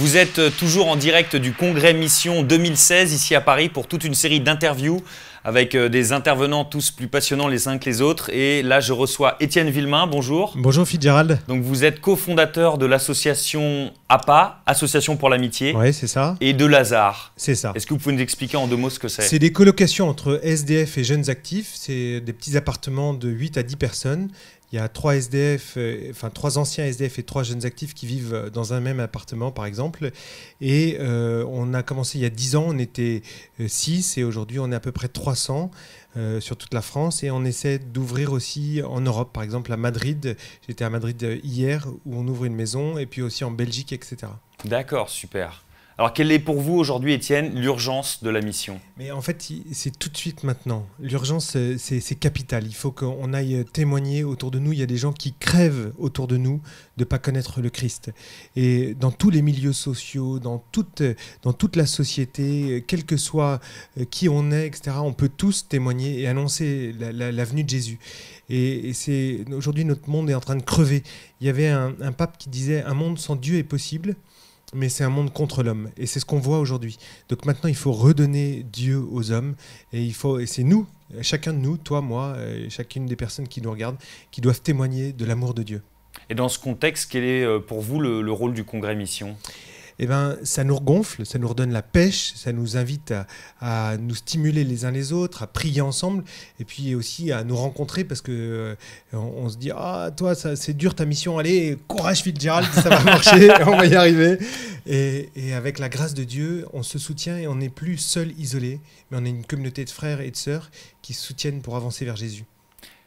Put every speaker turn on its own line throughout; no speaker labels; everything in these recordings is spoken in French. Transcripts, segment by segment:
Vous êtes toujours en direct du Congrès Mission 2016 ici à Paris pour toute une série d'interviews avec des intervenants tous plus passionnants les uns que les autres. Et là, je reçois Étienne Villemain. Bonjour.
Bonjour Fitzgerald.
Donc, vous êtes cofondateur de l'association APA, Association pour l'amitié.
Oui, c'est ça.
Et de Lazare.
C'est ça.
Est-ce que vous pouvez nous expliquer en deux mots ce que c'est?
C'est des colocations entre SDF et jeunes actifs. C'est des petits appartements de 8 à 10 personnes. Il y a 3 SDF, enfin 3 anciens SDF et 3 jeunes actifs qui vivent dans un même appartement, par exemple. Et on a commencé il y a 10 ans, on était 6 et aujourd'hui on est à peu près 300 sur toute la France. Et on essaie d'ouvrir aussi en Europe, par exemple à Madrid. J'étais à Madrid hier où on ouvre une maison et puis aussi en Belgique, etc.
D'accord, super. Alors, quelle est pour vous aujourd'hui, Étienne, l'urgence de la mission?
Mais en fait, c'est tout de suite maintenant. L'urgence, c'est capital. Il faut qu'on aille témoigner autour de nous. Il y a des gens qui crèvent autour de nous de ne pas connaître le Christ. Et dans tous les milieux sociaux, dans toute la société, quel que soit qui on est, etc., on peut tous témoigner et annoncer la venue de Jésus. Et aujourd'hui, notre monde est en train de crever. Il y avait un pape qui disait « Un monde sans Dieu est possible ». Mais c'est un monde contre l'homme. Et c'est ce qu'on voit aujourd'hui. Donc maintenant, il faut redonner Dieu aux hommes. Et c'est nous, chacun de nous, toi, moi, chacune des personnes qui nous regardent, qui doivent témoigner de l'amour de Dieu.
Et dans ce contexte, quel est pour vous le rôle du Congrès Mission?
Eh ben, ça nous regonfle, ça nous redonne la pêche, ça nous invite à nous stimuler les uns les autres, à prier ensemble, et puis aussi à nous rencontrer parce que on se dit « Ah, toi, c'est dur ta mission, allez, courage Fitzgerald, ça va marcher, on va y arriver ». Et avec la grâce de Dieu, on se soutient et on n'est plus seul, isolé, mais on est une communauté de frères et de sœurs qui se soutiennent pour avancer vers Jésus.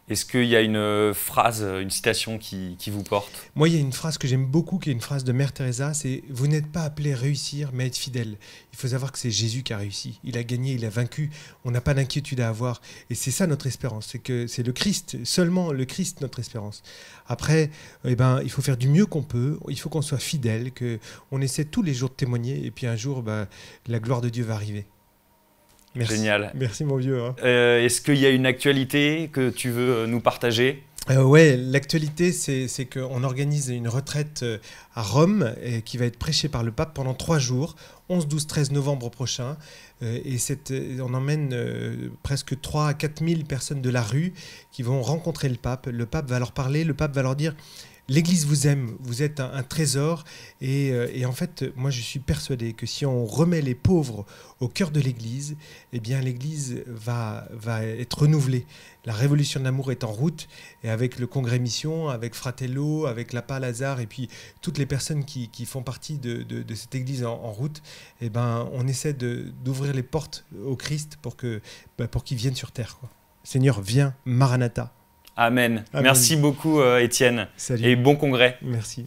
Est-ce qu'il y a une phrase, une citation qui vous porte?
Moi, il y a une phrase que j'aime beaucoup, qui est une phrase de Mère Teresa, c'est « Vous n'êtes pas appelé à réussir, mais à être fidèle ». Il faut savoir que c'est Jésus qui a réussi. Il a gagné, il a vaincu. On n'a pas d'inquiétude à avoir. Et c'est ça notre espérance, c'est que c'est le Christ, seulement le Christ notre espérance. Après, eh ben, il faut faire du mieux qu'on peut, il faut qu'on soit fidèle, qu'on essaie tous les jours de témoigner, et puis un jour, la gloire de Dieu va arriver. Merci.
Génial.
Merci mon vieux. Hein.
Est-ce qu'il y a une actualité que tu veux nous partager?
Ouais, l'actualité, c'est qu'on organise une retraite à Rome qui va être prêchée par le pape pendant 3 jours, 11, 12, 13 novembre prochain. Et on emmène presque 3 à 4 000 personnes de la rue qui vont rencontrer le pape. Le pape va leur parler, le pape va leur dire... L'Église vous aime, vous êtes un trésor et en fait, moi je suis persuadé que si on remet les pauvres au cœur de l'Église, eh bien l'Église va être renouvelée. La révolution de l'amour est en route et avec le Congrès Mission, avec Fratello, avec l'APA, Lazare et puis toutes les personnes qui font partie de cette Église en route, eh ben, on essaie d'ouvrir les portes au Christ pour qu'il vienne sur terre, quoi. Seigneur, viens, Maranatha.
Amen. Merci beaucoup Étienne.
Salut.
Et bon congrès.
Merci.